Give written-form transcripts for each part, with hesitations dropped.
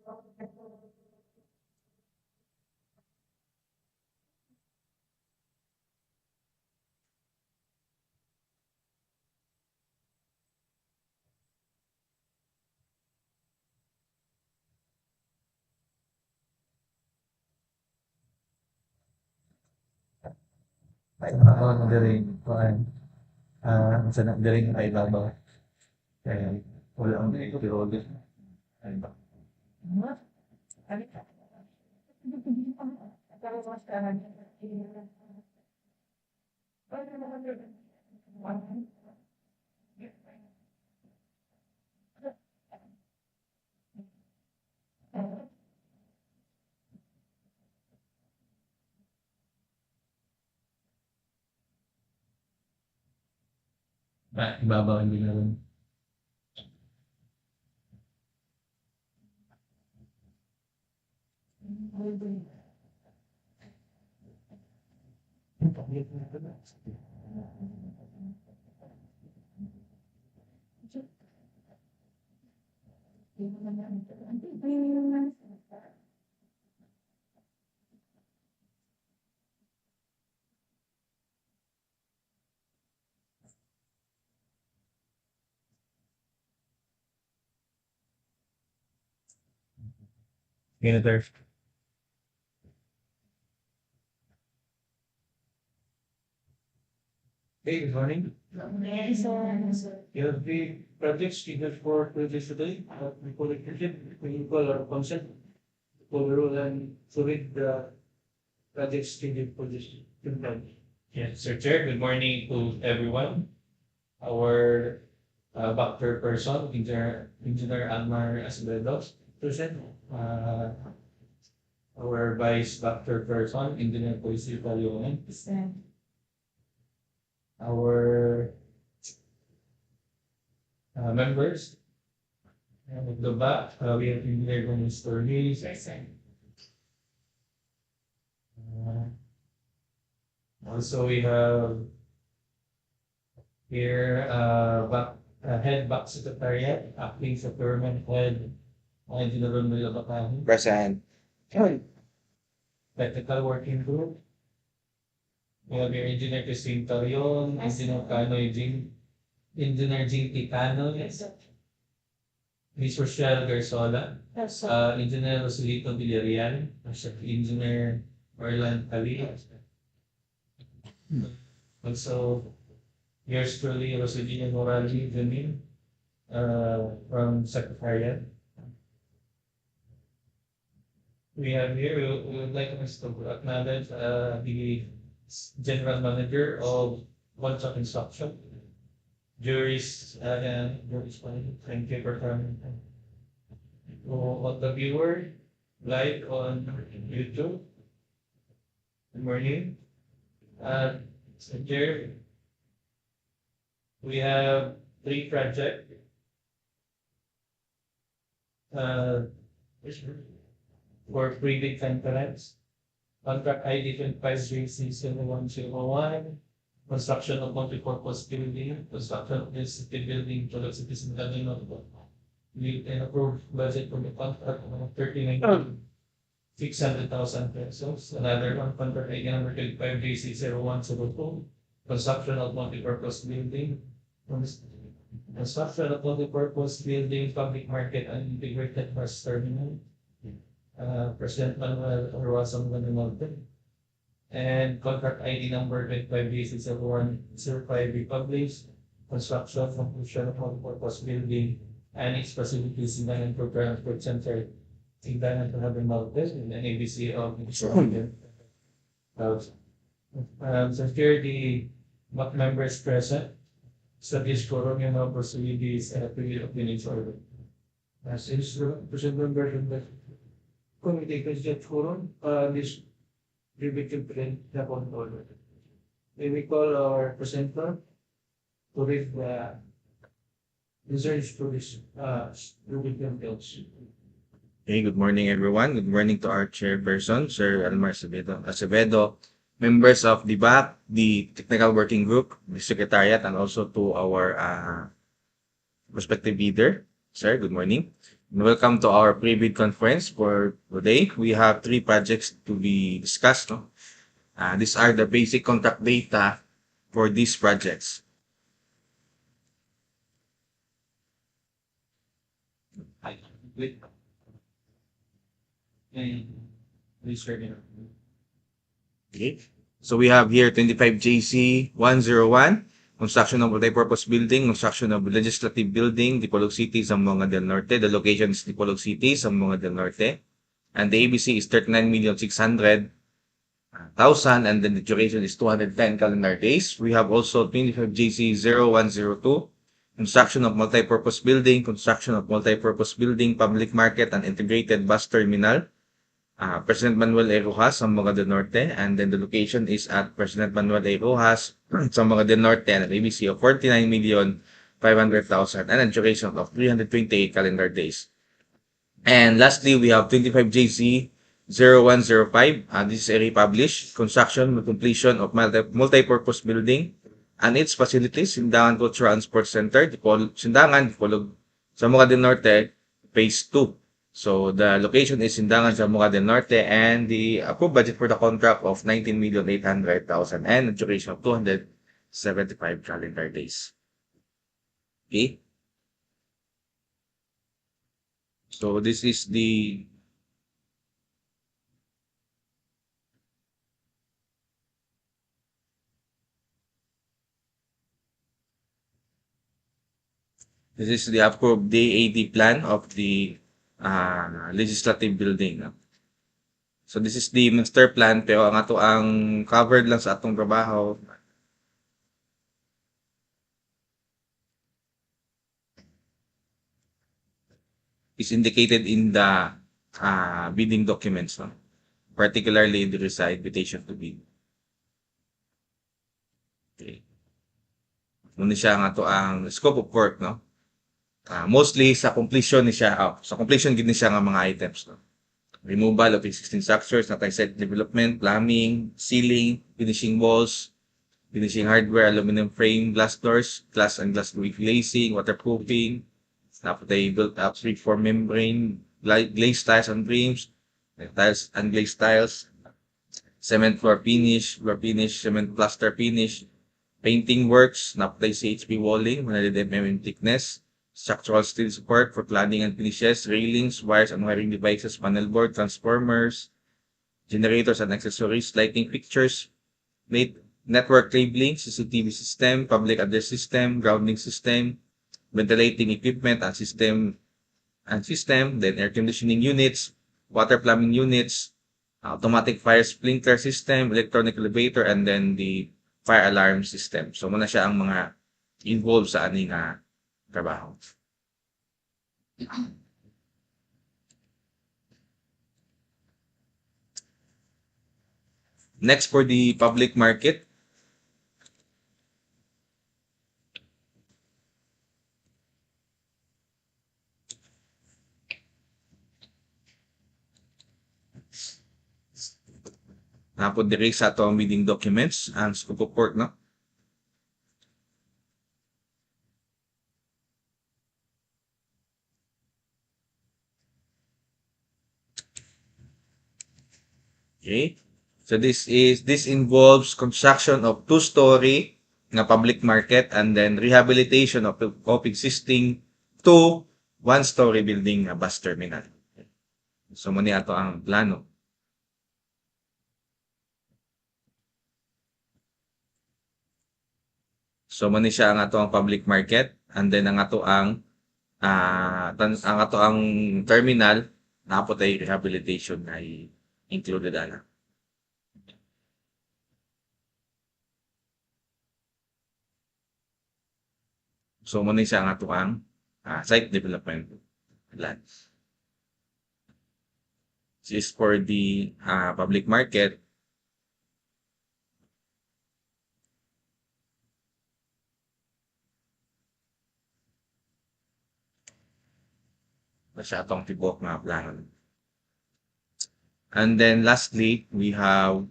Ay, ako na rin kuan sa na rin ay labaw. Kaya wala ang tirol. Ay ba. Ba, ibabaw hindi na rin. Senator. Hey, good morning. You have the projects scheduled for today. We call it clinical or concept. Overall and so with the project scheduled for this. Yes, Sir Chair, good morning to everyone. Our backer person, Engineer Almar Acevedo, present. Our vice backer person, Engineer Poisi Palionen. Our members, at the back, we have Engineer Gomez Torres. Also, we have here head back secretariat, acting procurement head, Engineer Manuel. Present. Technical working group. We have your Engineer Christine Talion, Engineer Engineer Jing Ticano, Miss Rochelle Garzola, Engineer Rosalito Villarreal, Engineer Orlan Ali. Also, yours truly, Rosalina Morali Jamin, from Secretariat. We have here, we would like us to acknowledge the General Manager of Contract Instruction, Juris, and Juris, thank you for coming. On the viewer, live on YouTube. Good morning. Here, we have 3 projects. For pre-bid conference. Contract ID 25-3C-0101, construction of multi-purpose building, construction of this city building to the city Sindangan. We can approve budget for the contract of 39,600,000 pesos. Another one, contract ID number 25-3C-0102, construction of multi-purpose building, construction of multi-purpose building, public market and integrated bus terminal. President Manuel Roxas of Norte, and contract ID number 25-0105 republished, construction, completion of multi-purpose building, and its facilities in the for transport center, Sindangan to have Norte, and the ABC of security members present. Studies Coron yung mga facilities and period of minutes order. Since President Member Committee President Forum, this primitive print upon order. May we call our presenter to read the research to this primitive bills. Okay, good morning everyone. Good morning to our chairperson, Sir Almar Acevedo, members of the BAC, the Technical Working Group, the Secretariat, and also to our respective leader. Sir, good morning. Welcome to our pre-bid conference for today. We have 3 projects to be discussed. No? These are the basic contract data for these projects. Okay. So we have here 25JC 101, construction of multipurpose building, construction of legislative building, Dipolog City, Zamboanga del Norte. The location is Dipolog City, Zamboanga del Norte. And the ABC is 39,600,000 and then the duration is 210 calendar days. We have also 25JC 0102, construction of multipurpose building, public market and integrated bus terminal. President Manuel A. Roxas, Zamboanga del Norte, and then the location is at President Manuel A. Roxas, Zamboanga del Norte, and an ABC of 49,500,000 and a duration of 328 calendar days. And lastly, we have 25JC 0105. This is a republished construction and completion of multi-purpose building and its facilities, Sindangan Cultural and Sports Center, Sindangan, Dipolog, Zamboanga del Norte, Phase 2. So the location is Sindangan, Zamboanga del Norte, and the approved budget for the contract of 19,800,000 and a duration of 275 calendar days. Okay. So this is the approved DAD plan of the legislative building. No? So this is the master plan pero ang ato ang covered lang sa atong trabaho is indicated in the bidding documents, no? Particularly the invitation to bid. Okay. Muna siya ang ato ang scope of work, no? Mostly sa completion ni siya, sa completion gid ni siya nga mga items, no? Removal of existing structures, na site development, plumbing, ceiling, finishing walls, finishing hardware, aluminum frame, glass doors, glass and glass glazing, waterproofing, napatay built up freeform membrane, glazed tiles and frames, tiles and glazed tiles, cement floor finish, cement plaster finish, painting works, napatay CHP walling, 100 mm thickness, structural steel support for cladding and finishes, railings, wires and wiring devices, panel board, transformers, generators and accessories, lighting fixtures, network cabling, CCTV system, public address system, grounding system, ventilating equipment and system, then air conditioning units, water plumbing units, automatic fire sprinkler system, electronic elevator, and then the fire alarm system. So muna siya ang mga involved sa aning trabaho. Next, for the public market. Napod diri sa ato ang bidding documents and scope of work, no? Okay. So this involves construction of 2-story na public market and then rehabilitation of existing 2 1-story building na bus terminal. So muna ato ang plano. So muna siya ang ato ang public market and then ang ato ang terminal na po tayo rehabilitation ay included ana. So muna siya ang ato ang site development plan. This is for the public market. Masyadong tibok na plano. And then lastly, we have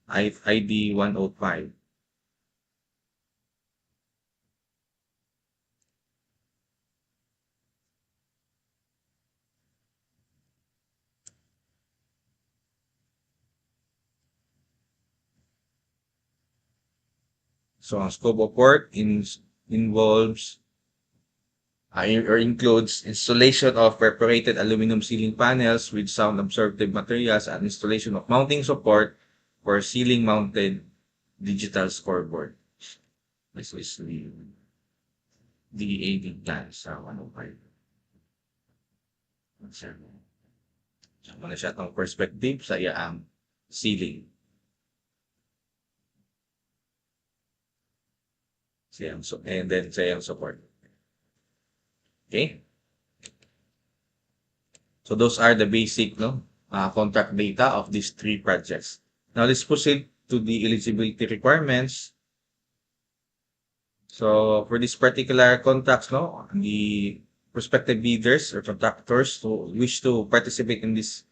ID 105. So, ang scope of work involves or includes installation of perforated aluminum ceiling panels with sound-absorptive materials and installation of mounting support for ceiling-mounted digital scoreboard. This is the DAD plan sa 105. So, muna siya itong perspective sa iyaang ceiling. And then sa iyang support. Okay? So those are the basic contract data of these three projects. Now let's proceed to the eligibility requirements. So for this particular contracts, the prospective bidders or contractors who wish to participate in this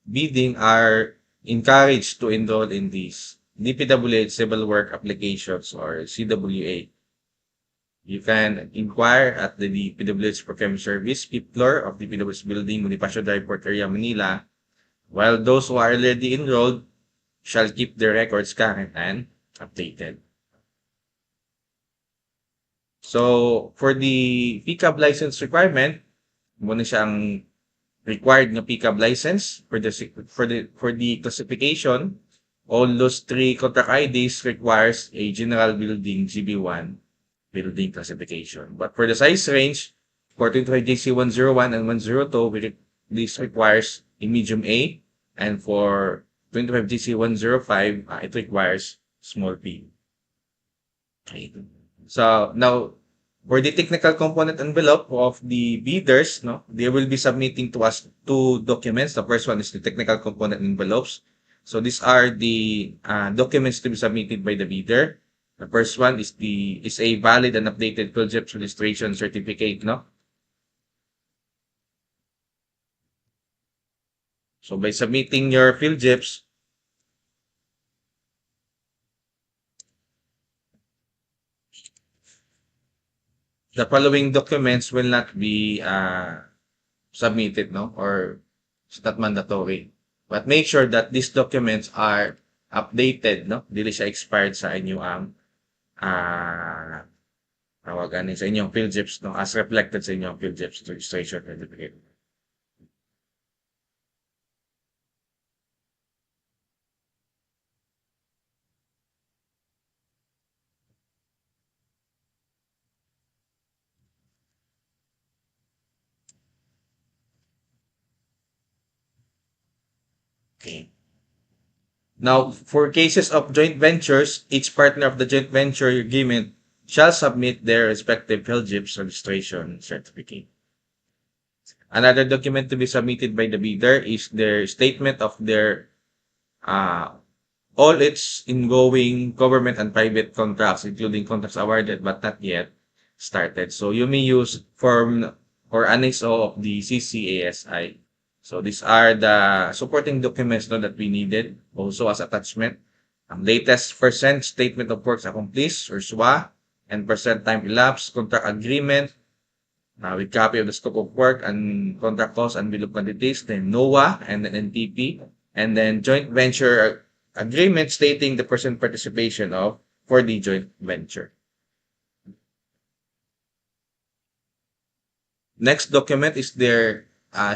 bidding are encouraged to enroll in these DPWH Civil Work Applications or CWA. You can inquire at the DPWH Procurement Service, 5th floor of the DPWH Building, Bonifacio Drive, Port Area, Manila, while those who are already enrolled shall keep their records current and updated. So, for the PCAB license requirement, muna siyang required na PCAB license for the classification. All those three contract IDs requires a general building GB1 building classification. But for the size range, for 25JC 101 and 102, this requires a medium A, and for 25JC 105, it requires small p. Okay. So now, for the technical component envelope of the bidders, they will be submitting to us two documents. The first one is the technical component envelopes. So these are the documents to be submitted by the bidder. The first one is a valid and updated PhilJEPS registration certificate, So by submitting your PhilJEPS, the following documents will not be submitted, or it's not mandatory. But make sure that these documents are updated, Dili siya expired sa inyo ang tawagan sa inyong PhilJEPS, as reflected sa inyong PhilJEPS registration certificate. Okay. Now, for cases of joint ventures, each partner of the joint venture agreement shall submit their respective PhilJEPS registration certificate. Another document to be submitted by the bidder is their statement of their all its ingoing government and private contracts, including contracts awarded but not yet started. So you may use Form or Annex O of the CCASI. So these are the supporting documents that we needed also as attachment. Latest percent statement of works accomplished or SWA and percent time elapsed, contract agreement with copy of the scope of work and contract costs and bill of quantities, then NOAA and then NTP, and then joint venture agreement stating the percent participation for the joint venture. Next document is their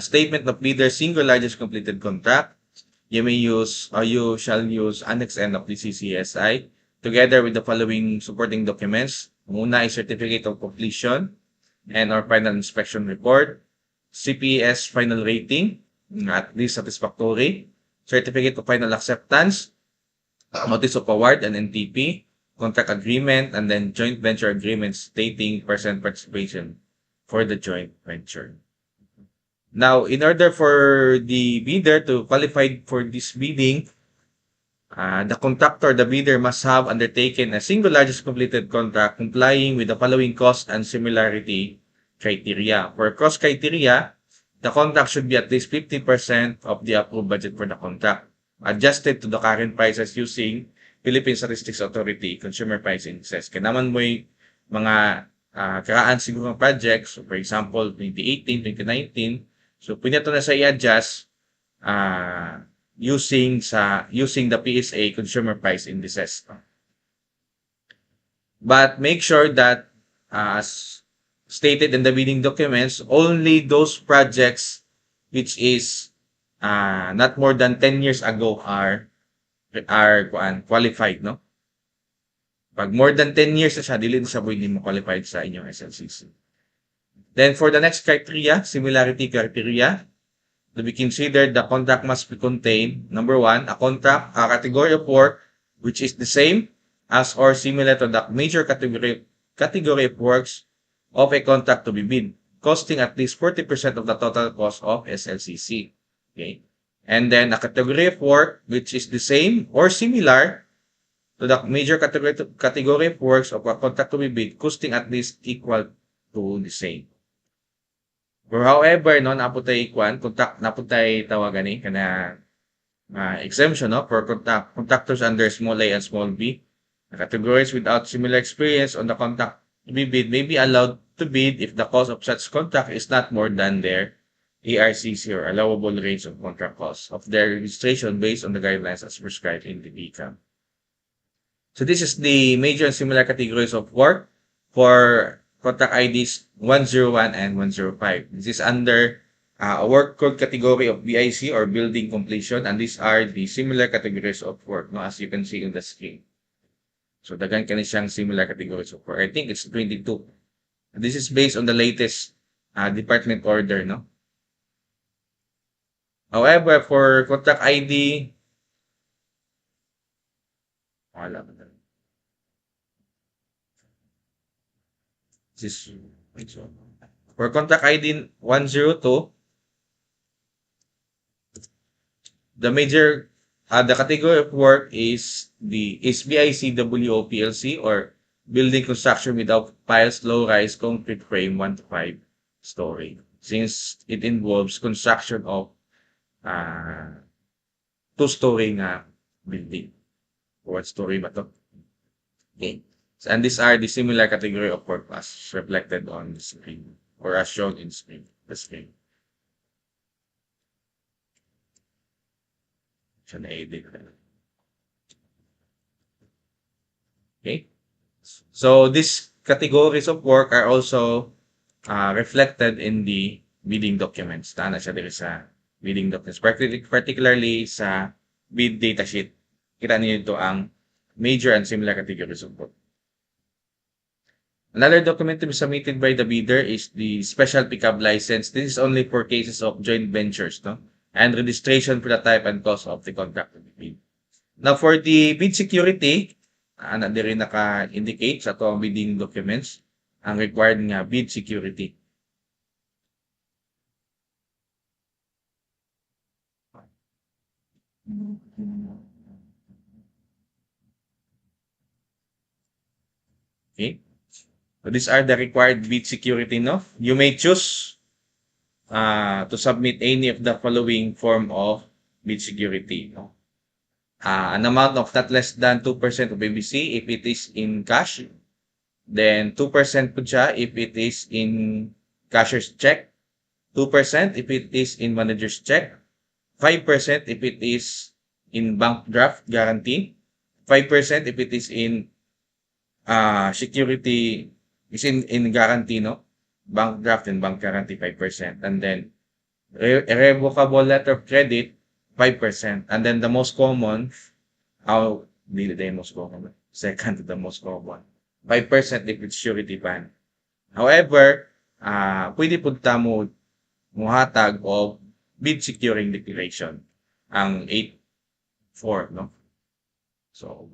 statement of bidder single largest completed contract. You may use or you shall use Annex N of the CCSI together with the following supporting documents. Muna is certificate of completion and or final inspection report, CPS final rating, at least satisfactory, certificate of final acceptance, notice of award and NTP, contract agreement, and then joint venture agreement stating percent participation for the joint venture. Now, in order for the bidder to qualify for this bidding, the contractor, the bidder must have undertaken a single largest completed contract complying with the following cost and similarity criteria. For cost criteria, the contract should be at least 50% of the approved budget for the contract, adjusted to the current prices using Philippine Statistics Authority Consumer Price Indices. Kaya naman mo yung mga karaan siguro ng projects, so for example, 2018, 2019, so pwede ito na sa i-adjust using the PSA Consumer Price Indices. But make sure that, as stated in the bidding documents, only those projects which is not more than 10 years ago are qualified, no? Pag more than 10 years na siya, dili na siya pwede mo qualified sa inyong SLCC. Then for the next criteria, similarity criteria, to be considered, the contract must be contain, number 1, a category of work which is the same as or similar to the major category of works of a contract to be bid, costing at least 40% of the total cost of SLCC. Okay. And then a category of work which is the same or similar to the major category of works of a contract to be bid, costing at least equal to the same. Or however, no, naputay tawagan ni kana exemption, no, for contractors under small a and small b. The categories without similar experience on the contract to be bid may be allowed to bid if the cost of such contract is not more than their ARCC or allowable range of contract costs of their registration based on the guidelines as prescribed in the BCAM. So this is the major and similar categories of work for contract IDs 101 and 105. This is under a work code category of BIC or building completion, and these are the similar categories of work, no, as you can see in the screen. So dagan kani siyang similar categories of work. I think it's 22. This is based on the latest department order, no. However, for contract ID, wala ba? This is for contract ID 102, the major the category of work is the BICWO PLC or building construction without piles, low-rise concrete frame 1 to 5 story, since it involves construction of 2-story na building. 1-story ba to? Okay. And these are the similar category of work as reflected on the screen or as shown in the screen. Okay. So these categories of work are also reflected in the bidding documents. Tana siya dito sa bidding documents, particularly sa bid data sheet. Kita niyo ito ang major and similar categories of work. Another document to be submitted by the bidder is the special pickup license. This is only for cases of joint ventures, no? And registration for the type and cost of the contract to be bid. Now, for the bid security, na di rin naka-indicate sa itong bidding documents, ang required nga bid security. Okay. So these are the required bid security, no? You may choose to submit any of the following form of bid security, no? An amount of not less than 2% of ABC if it is in cash. Then 2% po siya if it is in cashier's check. 2% if it is in manager's check. 5% if it is in bank draft guarantee. 5% if it is in security is in guarantee, no? Bank draft and bank guarantee 5%. And then irrevocable letter of credit 5%. And then the most common, second to the most common, 5% if it's surety bond. However, pwede po mo muhatag of bid securing declaration, ang 8.4, no? So,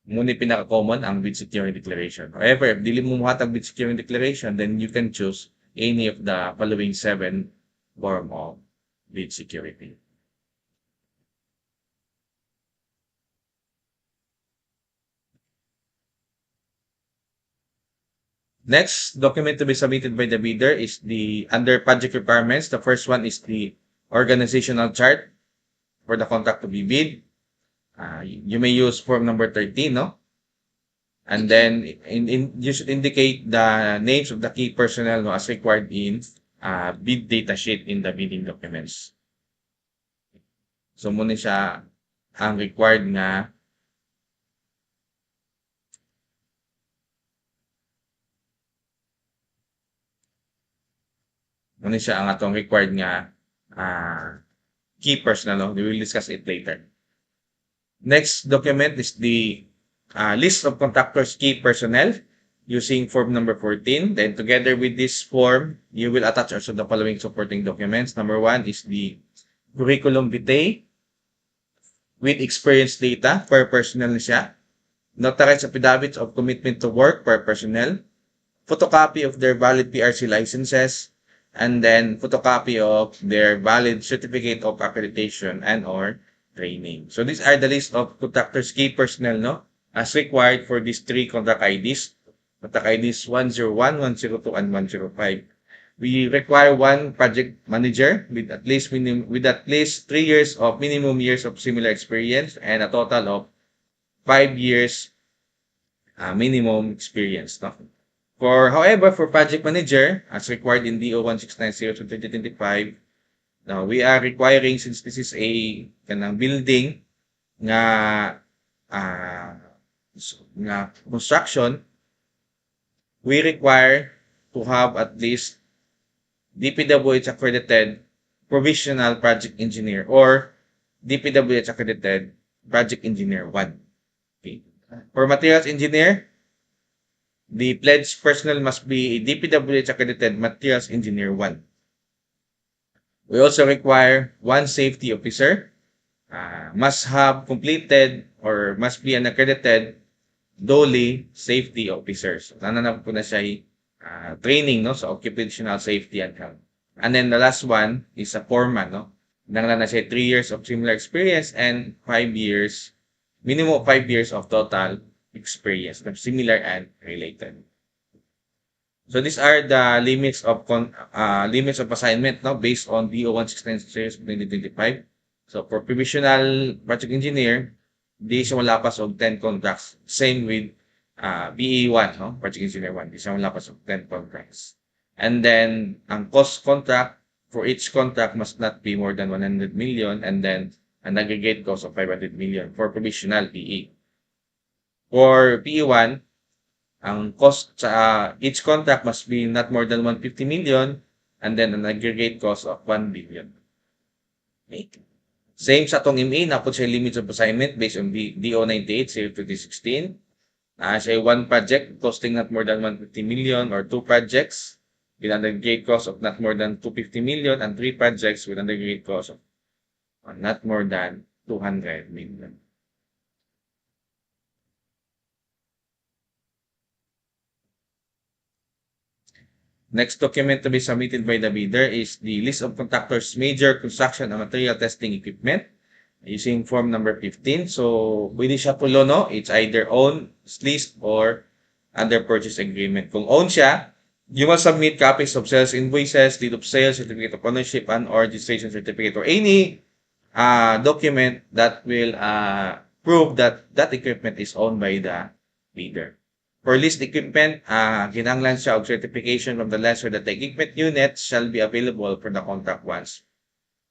muna pinaka-common ang bid securing declaration. However, if dili mo muhatag bid securing declaration, then you can choose any of the following 7 form of bid security. Next document to be submitted by the bidder is the under project requirements. The first one is the organizational chart for the contract to be bid. You may use form number 13, no? And then you should indicate the names of the key personnel, no, as required in bid data sheet in the bidding documents. So muna siya ang required nga Ano siya ang atong required nga key personnel. No? We will discuss it later. Next document is the list of contractors key personnel using form number 14. Then together with this form, you will attach also the following supporting documents. Number 1 is the curriculum vitae with experience data per personnel na siya. Notarized affidavits of commitment to work per personnel. Photocopy of their valid PRC licenses. And then photocopy of their valid certificate of accreditation and or training. So these are the list of contractors key personnel, no? As required for these 3 contract IDs. Contract IDs 101, 102, and 105. We require 1 project manager with at least 3 years of minimum years of similar experience and a total of 5 years minimum experience. No? However, for project manager, as required in DO 1690 to 2025, now we are requiring, since this is a building nga construction, we require to have at least DPWH accredited provisional project engineer or DPWH accredited project engineer 1. Okay. For materials engineer, the pledged personnel must be a DPWH accredited materials engineer 1. We also require 1 safety officer, must have completed or must be an accredited DOLE safety officers. Nananap po na siya training, no, sa occupational safety and health. And then the last one is a foreman, no. Nanglan na siya 3 years of similar experience and 5 years, minimum of 5 years of total experience, similar and related. So these are the limits of assignment, no, based on DO 1690 2025. So for provisional project engineer, di siya malapas og 10 contracts. Same with BE1, no, project engineer 1, di siya malapas og 10 contracts. And then ang cost contract for each contract must not be more than 100 million, and then an aggregate cost of 500 million for provisional PE. For PE1, ang cost sa each contract must be not more than 150 million and then an aggregate cost of 1 billion. Okay. Same sa atong MA, napod siya limits of assignment based on DO 98, 2016. Siya 1 project costing not more than 150 million or 2 projects with an aggregate cost of not more than 250 million and 3 projects with an aggregate cost of not more than 200 million. Next document to be submitted by the bidder is the list of contractors' major construction and material testing equipment using form number 15. So, pwede siya pulo, no? It's either own, leased, or under purchase agreement. Kung own siya, you must submit copies of sales invoices, deed of sale, certificate of ownership, and or registration certificate, or any document that will prove that that equipment is owned by the bidder. For leased equipment, kinahanglan siya og certification from the lessor that the equipment unit shall be available for the contract once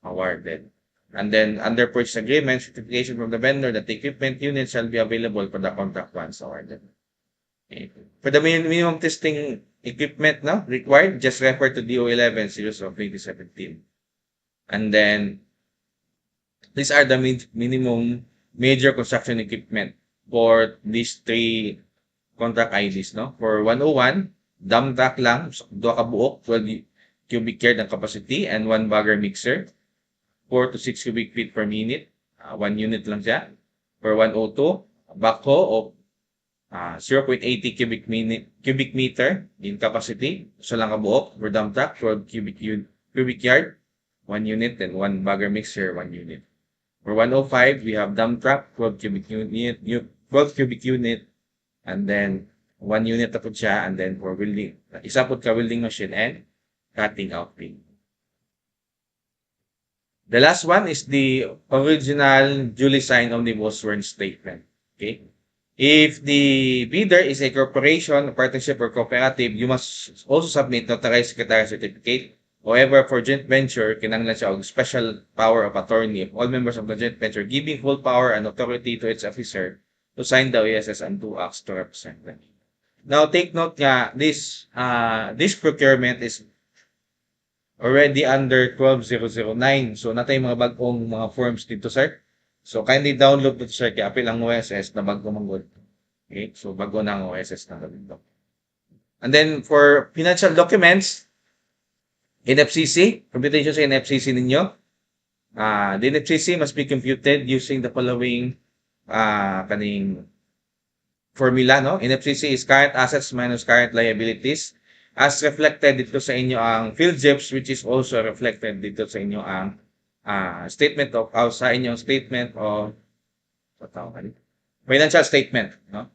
awarded. And then, under purchase agreement, certification from the vendor that the equipment unit shall be available for the contract once awarded. Okay. For the minimum testing equipment, no, required, just refer to DO 11 series of 2017. And then, these are the minimum major construction equipment for these 3 contract IDs, no? For 101, dump truck lang, 2 ka buok, 12 cubic yard ang capacity, and 1 bagger mixer, 4 to 6 cubic feet per minute, 1 unit lang siya. For 102, backhoe of 0.80 cubic meter in capacity, so lang ka buok. For dump truck, 12 cubic yard, 1 unit, and 1 bagger mixer, 1 unit. For 105, we have dump truck, 12 cubic unit, and then 1 unit na po siya, and then for welding, isa po ka welding machine and cutting outfit. The last one is the original duly signed omnibus sworn statement. Okay? If the bidder is a corporation, a partnership, or cooperative, you must also submit notarized secretary certificate. However, for joint venture, kinahanglan siya og special power of attorney of all members of the joint venture, giving full power and authority to its officer to sign the OSS and 2 acts to represent them. Now, take note nga, this procurement is already under 12009. So, natay mga bagong mga forms dito, sir. So, kindly download dito, sir, kaya apil ang OSS na bago manggod. Okay? So, bago na ang OSS na dito. And then, for financial documents, NFCC, computation sa NFCC ninyo. The NFCC must be computed using the following kaning formula, no? NFCC is current assets minus current liabilities. As reflected dito sa inyo ang PhilJEPS, which is also reflected dito sa inyo ang statement of sa inyong statement of financial statement, no?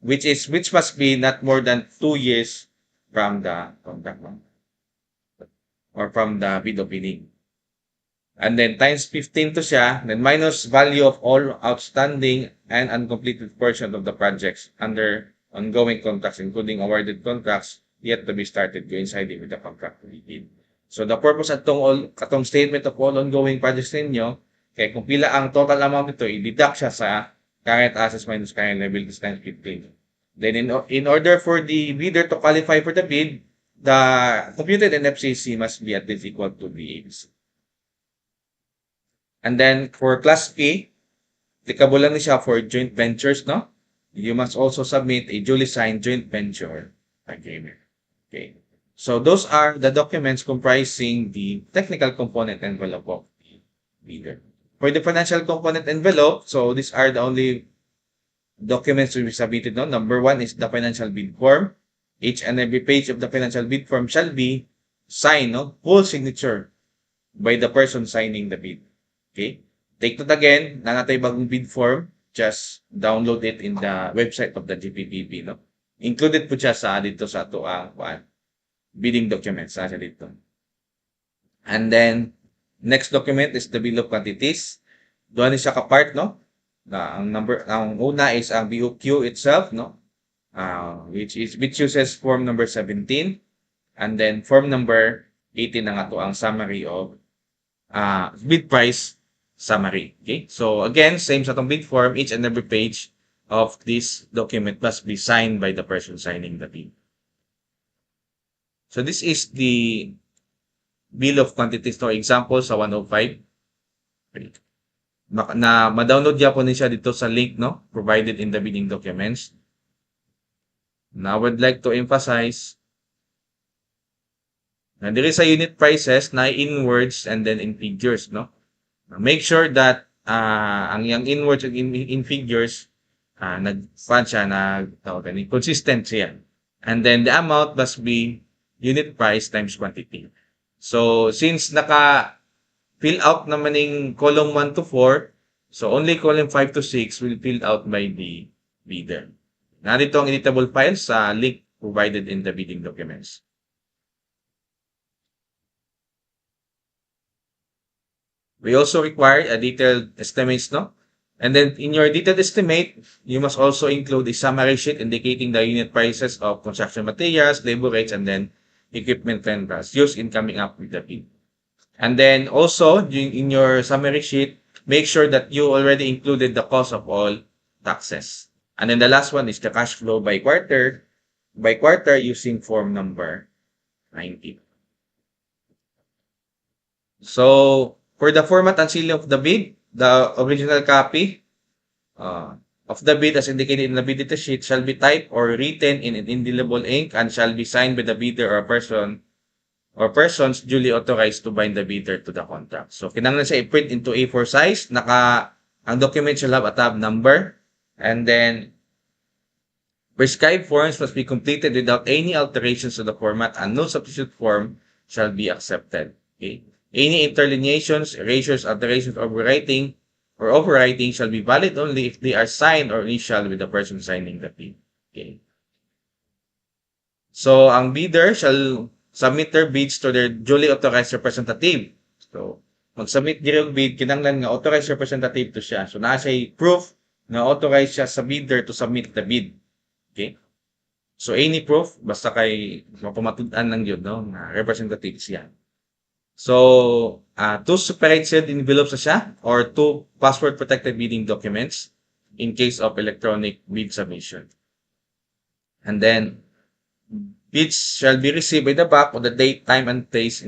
Which must be not more than 2 years from the contract or from the bid opening. And then times 15 to siya, then minus value of all outstanding and uncompleted portion of the projects under ongoing contracts, including awarded contracts yet to be started coinciding with the contract bid. So the purpose at katong statement of all ongoing projects ninyo, kaya kung pila ang total amount nito, i-deduct siya sa current assets minus current liabilities times 15. Then in order for the bidder to qualify for the bid, the computed NFCC must be at least equal to the ABC. And then for Class P, applicable lang siya for joint ventures, no? You must also submit a duly signed joint venture agreement. Okay. So those are the documents comprising the technical component envelope of the bidder. For the financial component envelope, so these are the only documents to be submitted, no? Number 1 is the financial bid form. Each and every page of the financial bid form shall be signed, no? Full signature by the person signing the bid. Okay? Take note again, nanatay bagong bid form, just download it in the website of the GPPB, no? Included po siya sa dito sa ato ang bidding documents sa dito. And then next document is the bill of quantities. Doon siya ka-part, no? Ang una is ang BOQ itself, no? Which uses form number 17, and then form number 18 na nga to ang summary of bid price summary. Okay? So again, same sa itong bid form, each and every page of this document must be signed by the person signing the bid. So this is the bill of quantities, for example, sa 105. Na ma-download niya po niya dito sa link, no? Provided in the bidding documents. Now, I would like to emphasize na there is a unit prices na in words and then in figures, no? Make sure that ang yung in words and in figures consistent siya. And then the amount must be unit price times quantity. So since naka-fill out naman yung column 1 to 4, so only column 5 to 6 will be filled out by the bidder. Narito ang editable files sa link provided in the bidding documents. We also require a detailed estimates, no? And then in your detailed estimate, you must also include a summary sheet indicating the unit prices of construction materials, labor rates, and then equipment rentals used in coming up with the bid. And then also, in your summary sheet, make sure that you already included the cost of all taxes. And then the last one is the cash flow by quarter using form number 19. So, for the format and seal of the bid, the original copy of the bid as indicated in the bid data sheet shall be typed or written in an indelible ink and shall be signed by the bidder or person or persons duly authorized to bind the bidder to the contract. So, kinanglan siya i-print into A4 size. Ang document shall have a tab number. And then, prescribed forms must be completed without any alterations to the format and no substitute form shall be accepted. Okay? Any interlineations, erasures, alterations, overwriting shall be valid only if they are signed or initialed with the person signing the bid. Okay? So, ang bidder shall submit their bids to their duly authorized representative. So, mag-submit direct bid, kinanglan nga authorized representative to siya. So, naa siya proof na authorized siya sa bidder to submit the bid. Okay? So, any proof, basta kay mapamatudan lang yun, no? Na representative siya. So, 2 separate sealed envelopes na siya or 2 password-protected bidding documents in case of electronic bid submission. And then, bids shall be received by the back of the date, time, and place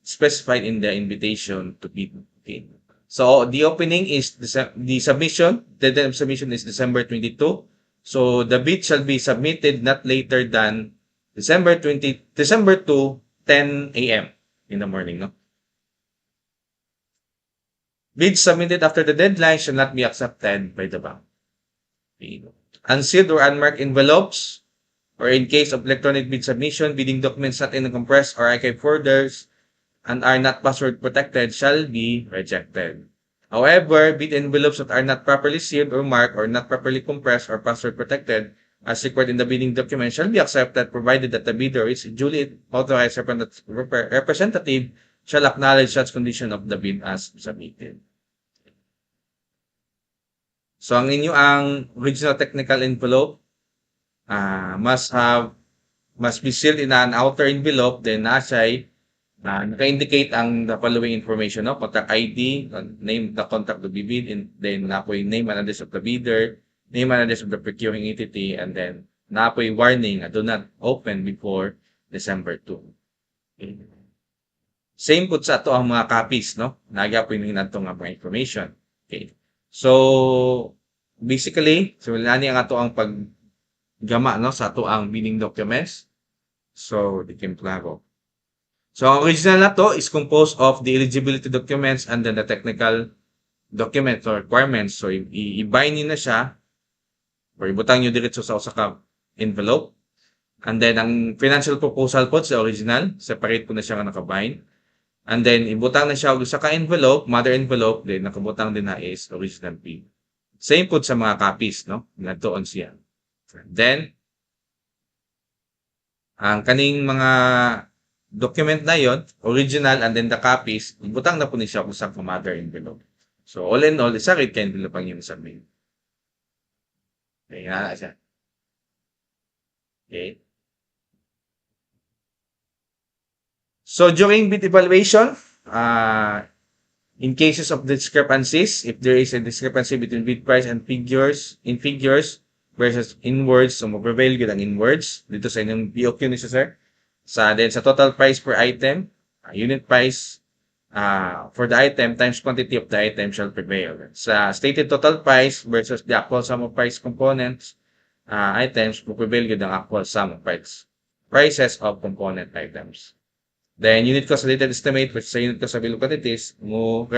specified in the invitation to bid. Okay. So the opening is the submission. The deadline of submission is December 22. So the bid shall be submitted not later than December 2, 10 a.m. in the morning. No? Bids submitted after the deadline shall not be accepted by the bank. Okay. Unsealed or unmarked envelopes, or in case of electronic bid submission, bidding documents not in the compressed or archive folders and are not password protected shall be rejected. However, bid envelopes that are not properly sealed or marked or not properly compressed or password protected as required in the bidding document shall be accepted provided that the bidder is duly authorized representative shall acknowledge such condition of the bid as submitted. So, ang original technical envelope must be sealed in an outer envelope, then naka-indicate ang the following information, no? Contact ID, name the contact to be bid, and then napoy name and address of the bidder, name and address of the procuring entity, and then napoy warning, do not open before December 2. Okay. Same po sa ato ang mga copies, no? Nagyapoy nyo na itong mga information. Okay. So, basically, so lani ang ato ang paggama, no? Sa ato ang bidding documents. So, di kim klaro. So, ang original na to is composed of the eligibility documents and then the technical documents or requirements. So, i-bind nyo na siya or ibutang nyo diretso sa usa ka envelope. And then, ang financial proposal po sa original, separate po na siya nga nakabind. And then, ibutang na siya sa ka envelope, mother envelope, then nakabutang din na is original bid. Same po sa mga copies, no? Nandoon siya. Then, ang kaning mga document na yon, original and then the copies, ibutang na po ni siya sa mother envelope. So, all in all, isa rin ka envelope ang yung sabihin. Okay, nga siya. Okay. So, during bid evaluation, in cases of discrepancies, if there is a discrepancy between bid price and figures versus in words, so mag-prevail yun ang in words. Dito sa inyong POQ ni sir. Sa total price per item, unit price for the item times quantity of the item shall prevail. Sa stated total price versus the actual sum of price components items, prevail yun ang actual sum of prices of component items. Then, unit cost related estimate versus sa unit cost sa bill of quantities, mo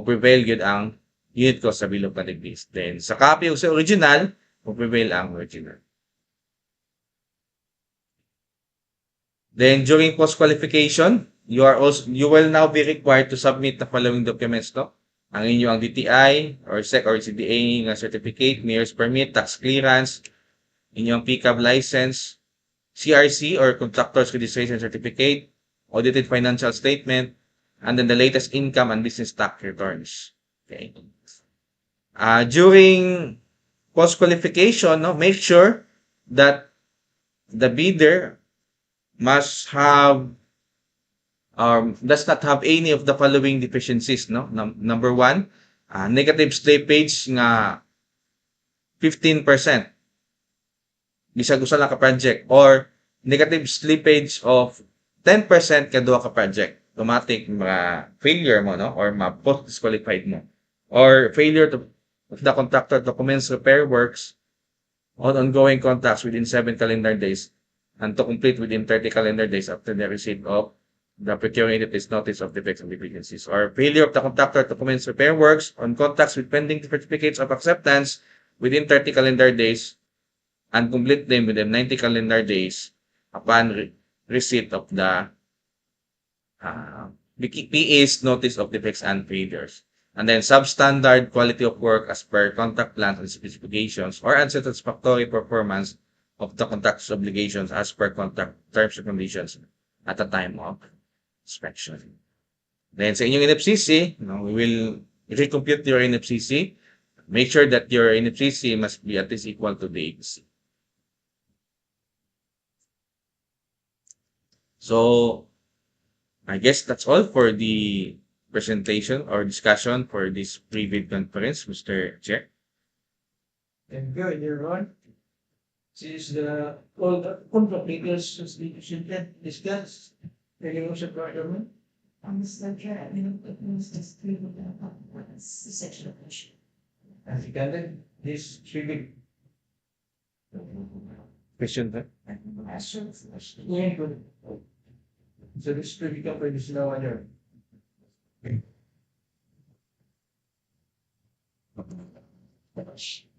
prevail yun ang unit cost sa bill of quantities. Then, sa copy o sa original, mo prevail ang original. Then, during post-qualification, you will now be required to submit the following documents, no? Ang inyong DTI or SEC or CDA nga certificate, mayor's permit, tax clearance, inyong PCAB license, CRC or Contractor's Registration Certificate, audited financial statement, and then the latest income and business tax returns. Okay. During post-qualification, no, make sure that the bidder must have does not have any of the following deficiencies, no? Number 1, negative slippage nga 15%. Bisag usa lang ka project or negative slippage of 10% kada ka project. Automatic failure mo, no? Or post disqualified mo. Or failure of the contractor to commence repair works on ongoing contracts within 7 calendar days and to complete within 30 calendar days after the receipt of the procuring entity's notice of defects and deficiencies. Or failure of the contractor to commence repair works on contracts with pending certificates of acceptance within 30 calendar days and complete them within 90 calendar days upon receipt of the PA's notice of defects and failures. And then substandard quality of work as per contract plans and specifications or unsatisfactory performance of the contract's obligations as per contract terms and conditions at the time of inspection. Then sa inyong NFCC, we will recompute your NFCC. Make sure that your NFCC must be at least equal to the ABC. So, I guess that's all for the presentation or discussion for this pre-bid conference, Mr. Chair. Thank you, everyone. Since all the contract details has been discussed, Any motion for adjournment? Section of motion. As seconded, this should be. Question ba? Yeah, good. So this should become conditional order.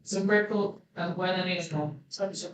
So, Berto, ang buwan na rin, no? Sabi sa